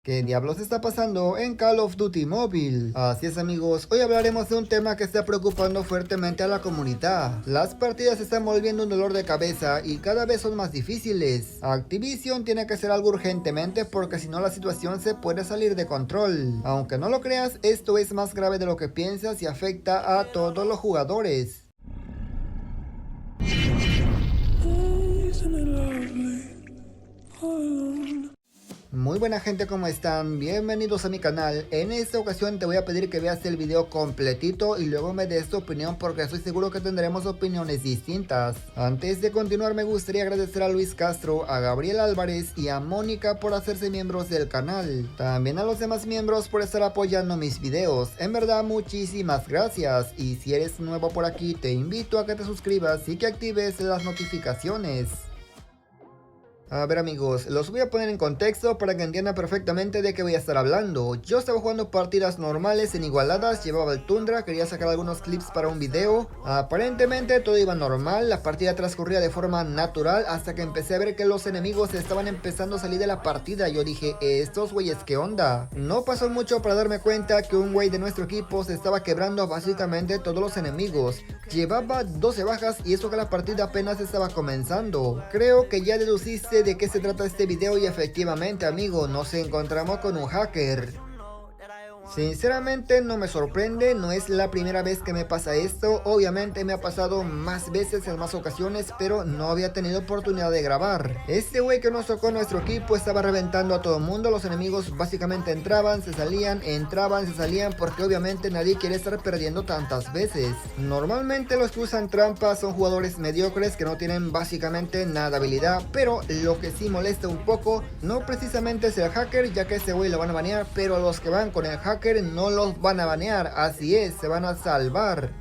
¿Qué diablos está pasando en Call of Duty Mobile? Así es amigos, hoy hablaremos de un tema que está preocupando fuertemente a la comunidad. Las partidas se están volviendo un dolor de cabeza y cada vez son más difíciles. Activision tiene que hacer algo urgentemente porque si no la situación se puede salir de control. Aunque no lo creas, esto es más grave de lo que piensas y afecta a todos los jugadores. Muy buena gente, ¿cómo están? Bienvenidos a mi canal. En esta ocasión te voy a pedir que veas el video completito y luego me des tu opinión porque estoy seguro que tendremos opiniones distintas. Antes de continuar me gustaría agradecer a Luis Castro, a Gabriel Álvarez y a Mónica por hacerse miembros del canal. También a los demás miembros por estar apoyando mis videos. En verdad muchísimas gracias. Y si eres nuevo por aquí te invito a que te suscribas y que actives las notificaciones. A ver amigos, los voy a poner en contexto para que entiendan perfectamente de qué voy a estar hablando. Yo estaba jugando partidas normales en igualadas, llevaba el Tundra, quería sacar algunos clips para un video. Aparentemente todo iba normal, la partida transcurría de forma natural hasta que empecé a ver que los enemigos estaban empezando a salir de la partida. Yo dije, estos güeyes, ¿qué onda? No pasó mucho para darme cuenta que un güey de nuestro equipo se estaba quebrando básicamente todos los enemigos. Llevaba 12 bajas y eso que la partida apenas estaba comenzando. Creo que ya deduciste de qué se trata este video y efectivamente amigo, nos encontramos con un hacker. Sinceramente no me sorprende, no es la primera vez que me pasa esto, obviamente me ha pasado más veces en más ocasiones, pero no había tenido oportunidad de grabar. Este güey que nos tocó nuestro equipo estaba reventando a todo el mundo, los enemigos básicamente entraban, se salían, porque obviamente nadie quiere estar perdiendo tantas veces. Normalmente los que usan trampas son jugadores mediocres que no tienen básicamente nada de habilidad, pero lo que sí molesta un poco, no precisamente es el hacker, ya que ese güey lo van a banear, pero los que van con el hacker no los van a banear, así es, se van a salvar.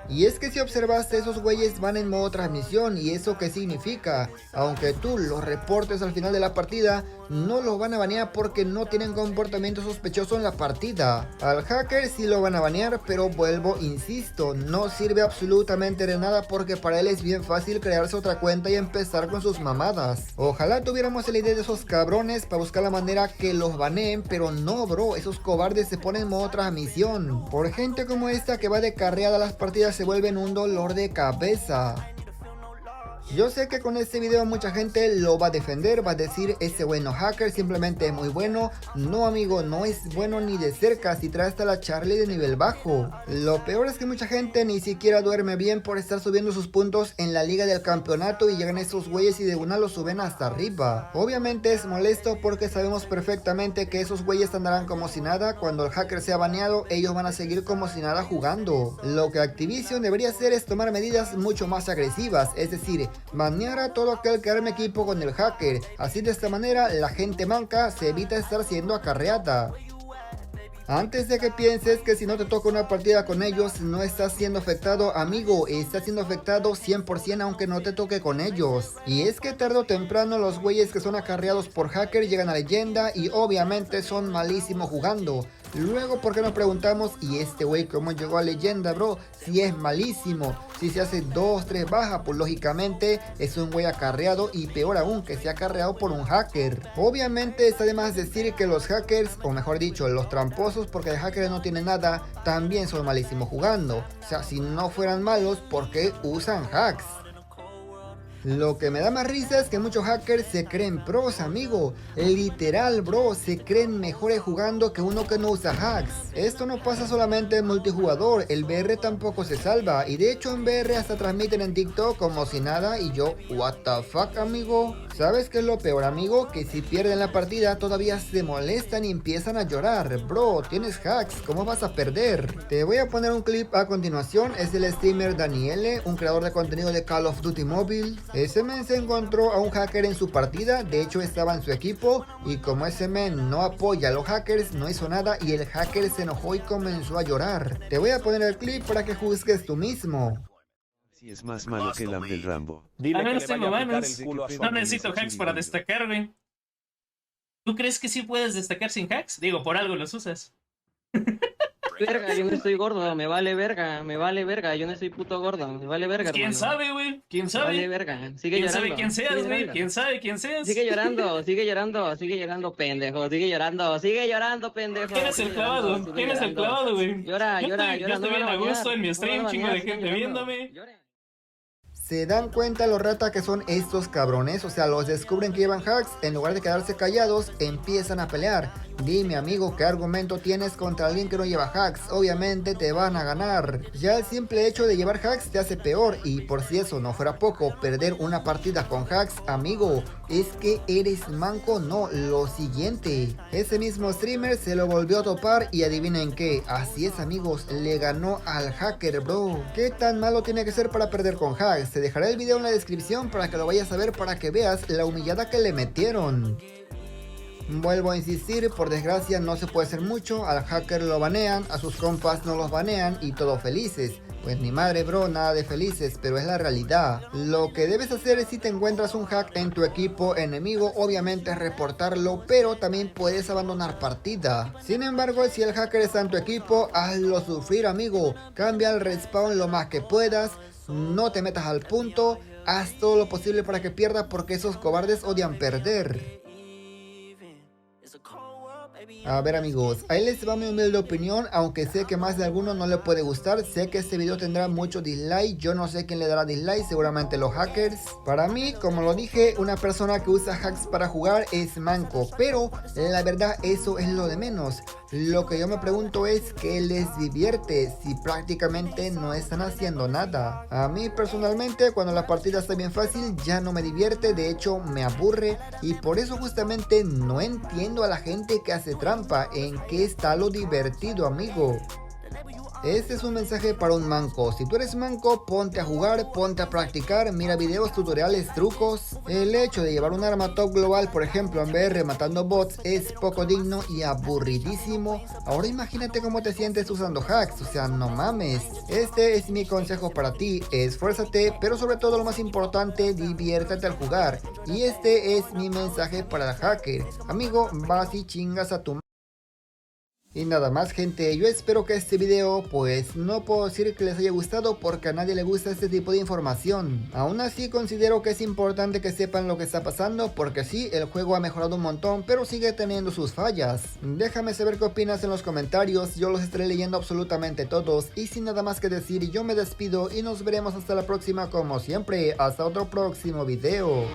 Y es que si observaste, esos güeyes van en modo transmisión. ¿Y eso qué significa? Aunque tú los reportes al final de la partida, no los van a banear porque no tienen comportamiento sospechoso en la partida. Al hacker sí lo van a banear, pero vuelvo, insisto, no sirve absolutamente de nada porque para él es bien fácil crearse otra cuenta y empezar con sus mamadas. Ojalá tuviéramos la idea de esos cabrones para buscar la manera que los baneen, pero no bro, esos cobardes se ponen en modo transmisión. Por gente como esta que va de carreada a las partidas se vuelven un dolor de cabeza. Yo sé que con este video mucha gente lo va a defender, va a decir ese bueno hacker simplemente es muy bueno. No amigo, no es bueno ni de cerca si trae hasta la Charlie de nivel bajo. Lo peor es que mucha gente ni siquiera duerme bien por estar subiendo sus puntos en la liga del campeonato y llegan estos güeyes y de una los suben hasta arriba. Obviamente es molesto porque sabemos perfectamente que esos güeyes andarán como si nada. Cuando el hacker sea baneado ellos van a seguir como si nada jugando. Lo que Activision debería hacer es tomar medidas mucho más agresivas, es decir, banear a todo aquel que arme equipo con el hacker. Así de esta manera la gente manca se evita estar siendo acarreada. Antes de que pienses que si no te toca una partida con ellos no estás siendo afectado, amigo, estás siendo afectado 100% aunque no te toque con ellos. Y es que tarde o temprano los güeyes que son acarreados por hacker llegan a leyenda y obviamente son malísimos jugando. Luego, ¿por qué nos preguntamos, y este güey cómo llegó a leyenda, bro? Si es malísimo, si se hace 2-3 bajas, pues lógicamente es un güey acarreado y peor aún que sea acarreado por un hacker. Obviamente está de más decir que los hackers, o mejor dicho, los tramposos, porque el hacker no tiene nada, también son malísimos jugando. O sea, si no fueran malos, ¿por qué usan hacks? Lo que me da más risa es que muchos hackers se creen pros, amigo. Literal, bro, se creen mejores jugando que uno que no usa hacks. Esto no pasa solamente en multijugador, el VR tampoco se salva. Y de hecho en VR hasta transmiten en TikTok como si nada y yo, what the fuck, amigo. ¿Sabes qué es lo peor, amigo? Que si pierden la partida todavía se molestan y empiezan a llorar. Bro, tienes hacks, ¿cómo vas a perder? Te voy a poner un clip a continuación, es del streamer Daniele, un creador de contenido de Call of Duty Mobile. Ese men se encontró a un hacker en su partida, de hecho estaba en su equipo, y como ese men no apoya a los hackers, no hizo nada y el hacker se enojó y comenzó a llorar. Te voy a poner el clip para que juzgues tú mismo. Si es más malo que el del Rambo. Al menos tengo manos. Culo a su No amigo. necesito hacks para destacar, güey. ¿Tú crees que sí puedes destacar sin hacks? Digo, por algo los usas. verga, yo no estoy gordo, me vale verga, yo no soy puto gordo, me vale verga, ¿Quién hermano. sabe, güey? ¿Quién Me sabe? vale verga, sigue ¿Quién llorando. sabe quién seas, sigue güey? llorando. ¿Quién sabe quién seas? Sigue llorando, pendejo, sigue llorando, pendejo. ¿Quién es el sigue clavado? llorando, ¿Quién es el sigue clavado, güey? Llora, Yo llora, estoy no bien van a bañar, gusto en mi no stream, van a chingo de bañar, gente sigan llorando. viéndome. Lloren. ¿Se dan cuenta lo rata que son estos cabrones? O sea, los descubren que llevan hacks, en lugar de quedarse callados, empiezan a pelear. Dime amigo, ¿qué argumento tienes contra alguien que no lleva hacks? Obviamente te van a ganar. Ya el simple hecho de llevar hacks te hace peor, y por si eso no fuera poco, perder una partida con hacks, amigo, es que eres manco. No, lo siguiente. Ese mismo streamer se lo volvió a topar y adivinen qué, así es amigos, le ganó al hacker, bro. ¿Qué tan malo tiene que ser para perder con hacks? Te dejaré el video en la descripción para que lo vayas a ver, para que veas la humillada que le metieron. Vuelvo a insistir, por desgracia no se puede hacer mucho, al hacker lo banean, a sus compas no los banean y todos felices. Pues ni madre bro, nada de felices, pero es la realidad. Lo que debes hacer es, si te encuentras un hack en tu equipo enemigo, obviamente reportarlo, pero también puedes abandonar partida. Sin embargo, si el hacker está en tu equipo, hazlo sufrir amigo, cambia el respawn lo más que puedas, no te metas al punto, haz todo lo posible para que pierda, porque esos cobardes odian perder. A ver amigos, ahí les va mi humilde opinión, aunque sé que más de alguno no le puede gustar. Sé que este video tendrá mucho dislike, yo no sé quién le dará dislike, seguramente los hackers. Para mí, como lo dije, una persona que usa hacks para jugar es manco, pero la verdad eso es lo de menos. Lo que yo me pregunto es qué les divierte si prácticamente no están haciendo nada. A mí personalmente, cuando la partida está bien fácil, ya no me divierte, de hecho me aburre, y por eso justamente no entiendo a la gente que hace trampa. ¿En qué está lo divertido, amigo? Este es un mensaje para un manco. Si tú eres manco, ponte a jugar, ponte a practicar, mira videos, tutoriales, trucos. El hecho de llevar un arma top global, por ejemplo en VR matando bots, es poco digno y aburridísimo. Ahora imagínate cómo te sientes usando hacks, o sea, no mames. Este es mi consejo para ti, esfuérzate, pero sobre todo lo más importante, diviértate al jugar. Y este es mi mensaje para el hacker. Amigo, vas y chingas a tu... Y nada más gente, yo espero que este video, pues no puedo decir que les haya gustado porque a nadie le gusta este tipo de información. Aún así considero que es importante que sepan lo que está pasando, porque sí, el juego ha mejorado un montón, pero sigue teniendo sus fallas. Déjame saber qué opinas en los comentarios, yo los estaré leyendo absolutamente todos. Y sin nada más que decir, yo me despido y nos veremos hasta la próxima como siempre, hasta otro próximo video.